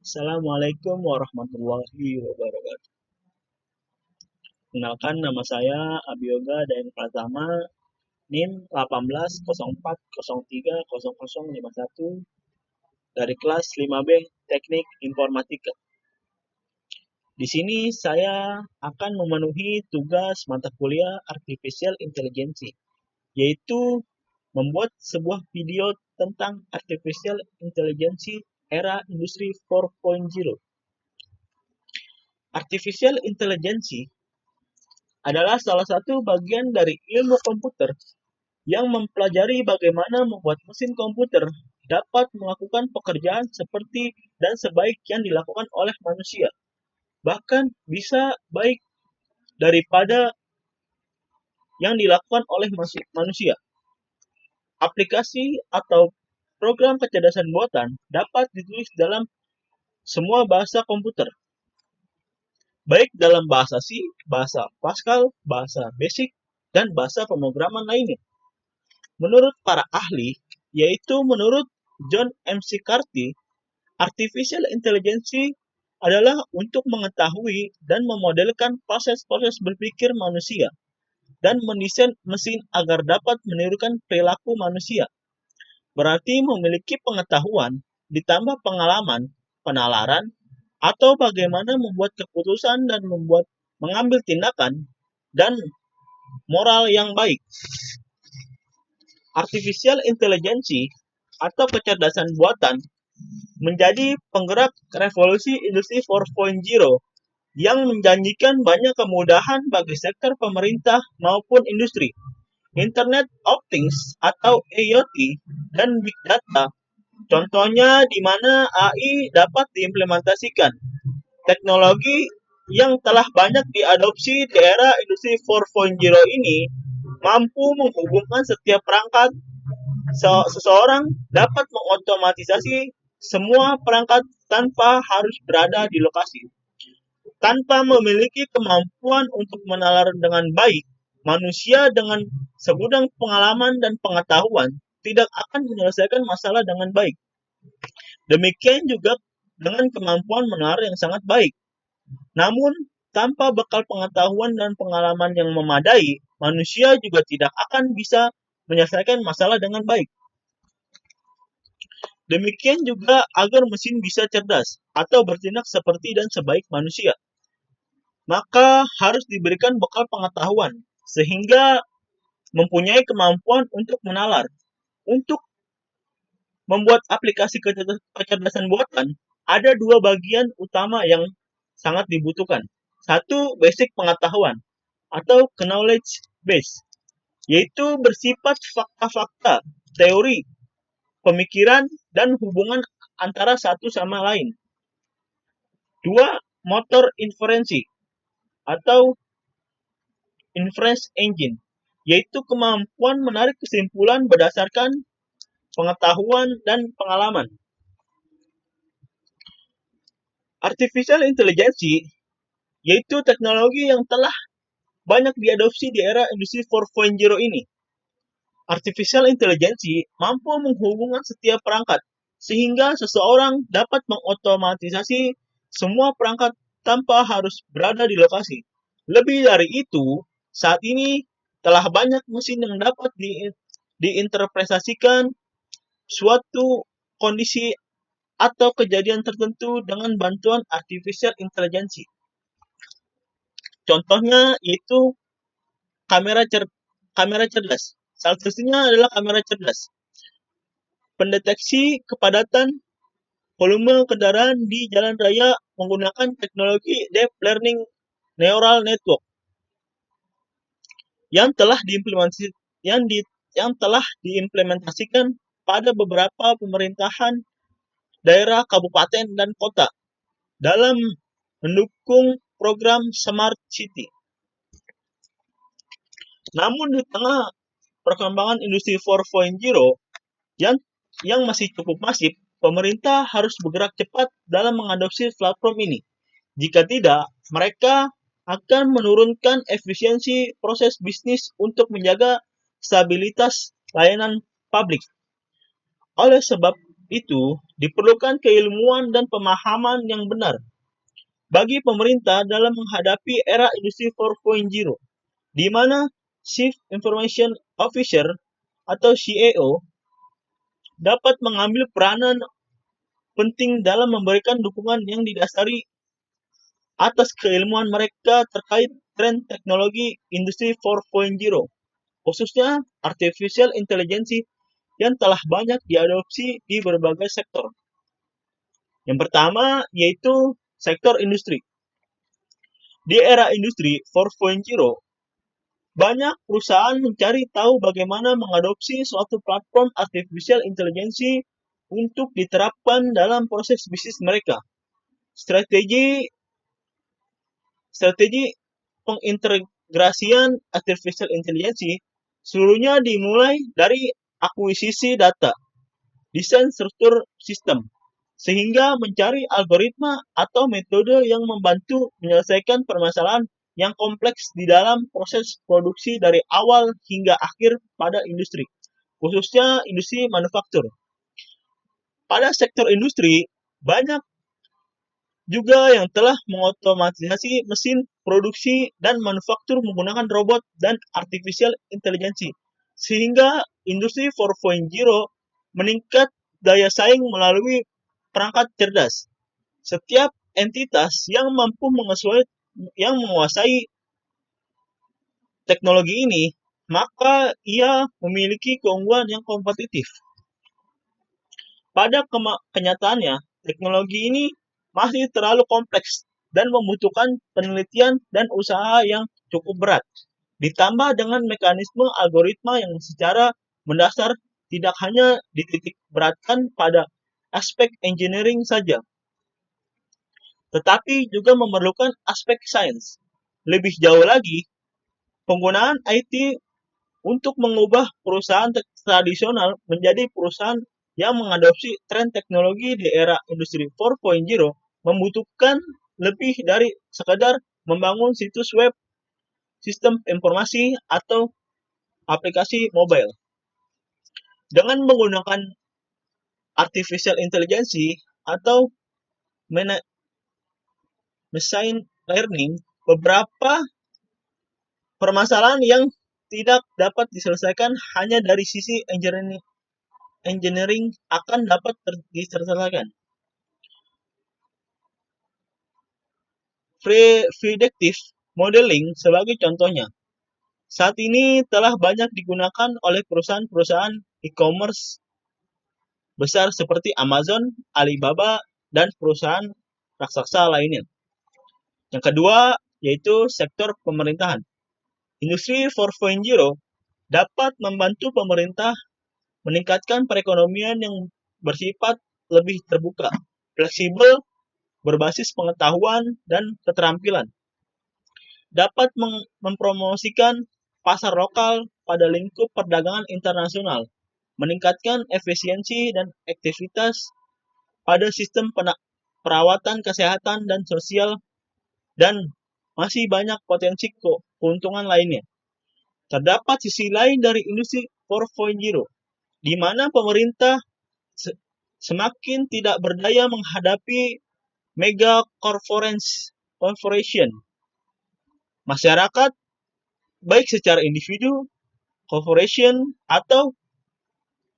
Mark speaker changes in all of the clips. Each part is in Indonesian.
Speaker 1: Assalamualaikum warahmatullahi wabarakatuh. Kenalkan nama saya Abioga Daeng Pratama, NIM 1804030051 dari kelas 5B Teknik Informatika. Di sini saya akan memenuhi tugas mata kuliah Artificial Intelligence, yaitu membuat sebuah video tentang Artificial Intelligence era Industri 4.0. Artificial Intelligence adalah salah satu bagian dari ilmu komputer yang mempelajari bagaimana membuat mesin komputer dapat melakukan pekerjaan seperti dan sebaik yang dilakukan oleh manusia. Bahkan bisa baik daripada yang dilakukan oleh manusia. Aplikasi atau program kecerdasan buatan dapat ditulis dalam semua bahasa komputer, baik dalam bahasa C, bahasa Pascal, bahasa Basic, dan bahasa pemrograman lainnya. Menurut para ahli, yaitu menurut John McCarthy, Artificial Intelligence adalah untuk mengetahui dan memodelkan proses-proses berpikir manusia dan mendesain mesin agar dapat menirukan perilaku manusia. Berarti memiliki pengetahuan ditambah pengalaman, penalaran, atau bagaimana membuat keputusan dan mengambil tindakan dan moral yang baik. Artificial Intelligence atau kecerdasan buatan menjadi penggerak revolusi industri 4.0 yang menjanjikan banyak kemudahan bagi sektor pemerintah maupun industri. Internet of Things atau IoT dan Big Data, contohnya di mana AI dapat diimplementasikan. Teknologi yang telah banyak diadopsi di era industri 4.0 ini mampu menghubungkan setiap perangkat. Seseorang dapat mengotomatisasi semua perangkat tanpa harus berada di lokasi. Tanpa memiliki kemampuan untuk menalar dengan baik, manusia dengan segudang pengalaman dan pengetahuan tidak akan menyelesaikan masalah dengan baik. Demikian juga dengan kemampuan menalar yang sangat baik. Namun, tanpa bekal pengetahuan dan pengalaman yang memadai, manusia juga tidak akan bisa menyelesaikan masalah dengan baik. Demikian juga agar mesin bisa cerdas atau bertindak seperti dan sebaik manusia, maka harus diberikan bekal pengetahuan sehingga mempunyai kemampuan untuk menalar. Untuk membuat aplikasi kecerdasan buatan, ada dua bagian utama yang sangat dibutuhkan. Satu, basic pengetahuan atau knowledge base, yaitu bersifat fakta-fakta, teori, pemikiran, dan hubungan antara satu sama lain. Dua, motor inferensi atau inference engine, yaitu kemampuan menarik kesimpulan berdasarkan pengetahuan dan pengalaman. Artificial Intelligence yaitu teknologi yang telah banyak diadopsi di era industri 4.0 ini. Artificial Intelligence mampu menghubungkan setiap perangkat, sehingga seseorang dapat mengotomatisasi semua perangkat tanpa harus berada di lokasi. Lebih dari itu, saat ini telah banyak mesin yang dapat diinterpretasikan suatu kondisi atau kejadian tertentu dengan bantuan Artificial Intelligence. Contohnya yaitu kamera cerdas. Salah satunya adalah kamera cerdas. Pendeteksi kepadatan volume kendaraan di jalan raya menggunakan teknologi Deep Learning Neural Network yang telah diimplementasikan pada beberapa pemerintahan daerah, kabupaten, dan kota dalam mendukung program Smart City. Namun di tengah perkembangan industri 4.0 yang masih cukup masif, pemerintah harus bergerak cepat dalam mengadopsi platform ini. Jika tidak, mereka akan menurunkan efisiensi proses bisnis untuk menjaga stabilitas layanan publik. Oleh sebab itu diperlukan keilmuan dan pemahaman yang benar bagi pemerintah dalam menghadapi era industri 4.0, di mana Chief Information Officer atau CEO dapat mengambil peranan penting dalam memberikan dukungan yang didasari atas keilmuan mereka terkait tren teknologi industri 4.0, khususnya artificial intelligence yang telah banyak diadopsi di berbagai sektor. Yang pertama yaitu sektor industri. Di era industri 4.0, banyak perusahaan mencari tahu bagaimana mengadopsi suatu platform artificial intelligence untuk diterapkan dalam proses bisnis mereka. Strategi pengintegrasian artificial intelligence seluruhnya dimulai dari akuisisi data, desain struktur sistem, sehingga mencari algoritma atau metode yang membantu menyelesaikan permasalahan yang kompleks di dalam proses produksi dari awal hingga akhir pada industri, khususnya industri manufaktur. Pada sektor industri, banyak juga yang telah mengotomatisasi mesin produksi dan manufaktur menggunakan robot dan artificial intelligence, sehingga industri 4.0 meningkat daya saing melalui perangkat cerdas. Setiap entitas yang mampu menguasai teknologi ini, maka ia memiliki keunggulan yang kompetitif. Pada kenyataannya, teknologi ini masih terlalu kompleks dan membutuhkan penelitian dan usaha yang cukup berat, ditambah dengan mekanisme algoritma yang secara mendasar tidak hanya dititik beratkan pada aspek engineering saja, tetapi juga memerlukan aspek sains. Lebih jauh lagi, penggunaan IT untuk mengubah perusahaan tradisional menjadi perusahaan yang mengadopsi tren teknologi di era industri 4.0 membutuhkan lebih dari sekadar membangun situs web, sistem informasi, atau aplikasi mobile. Dengan menggunakan artificial intelligence atau machine learning, beberapa permasalahan yang tidak dapat diselesaikan hanya dari sisi engineering akan dapat diselesaikan. Predictive modeling sebagai contohnya, saat ini telah banyak digunakan oleh perusahaan-perusahaan e-commerce besar seperti Amazon, Alibaba, dan perusahaan raksasa lainnya. Yang kedua yaitu sektor pemerintahan. Industri 4.0 dapat membantu pemerintah meningkatkan perekonomian yang bersifat lebih terbuka, fleksibel, berbasis pengetahuan dan keterampilan. Dapat mempromosikan pasar lokal pada lingkup perdagangan internasional, meningkatkan efisiensi dan aktivitas pada sistem perawatan kesehatan dan sosial, dan masih banyak potensi keuntungan lainnya. Terdapat sisi lain dari industri 4.0, di mana pemerintah semakin tidak berdaya menghadapi mega corporation. Masyarakat, baik secara individu, corporation, atau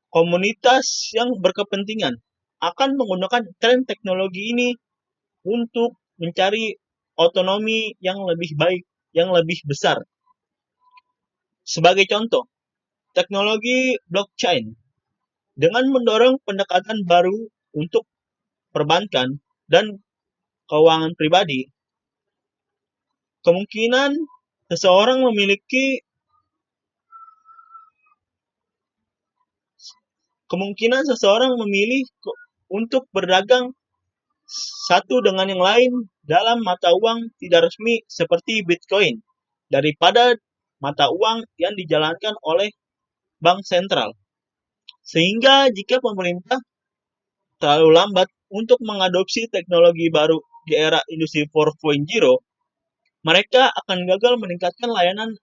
Speaker 1: komunitas yang berkepentingan, akan menggunakan tren teknologi ini untuk mencari otonomi yang lebih baik, yang lebih besar. Sebagai contoh, teknologi blockchain dengan mendorong pendekatan baru untuk perbankan dan keuangan pribadi, kemungkinan seseorang memilih untuk berdagang satu dengan yang lain dalam mata uang tidak resmi seperti Bitcoin daripada mata uang yang dijalankan oleh bank sentral. Sehingga jika pemerintah terlalu lambat untuk mengadopsi teknologi baru di era industri 4.0, mereka akan gagal meningkatkan layanan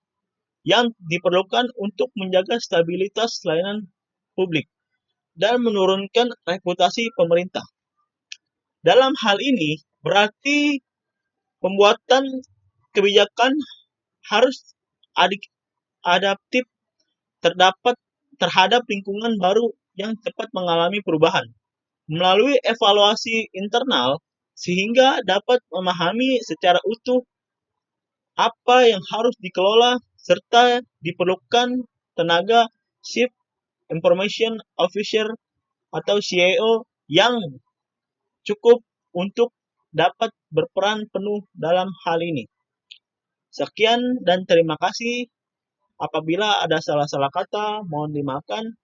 Speaker 1: yang diperlukan untuk menjaga stabilitas layanan publik dan menurunkan reputasi pemerintah. Dalam hal ini, berarti pembuatan kebijakan harus adaptif terhadap lingkungan baru yang cepat mengalami perubahan. Melalui evaluasi internal, sehingga dapat memahami secara utuh apa yang harus dikelola serta diperlukan tenaga Chief Information Officer atau CIO yang cukup untuk dapat berperan penuh dalam hal ini. Sekian dan terima kasih. Apabila ada salah-salah kata, mohon dimaafkan.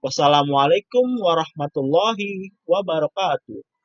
Speaker 1: Wassalamualaikum warahmatullahi wabarakatuh.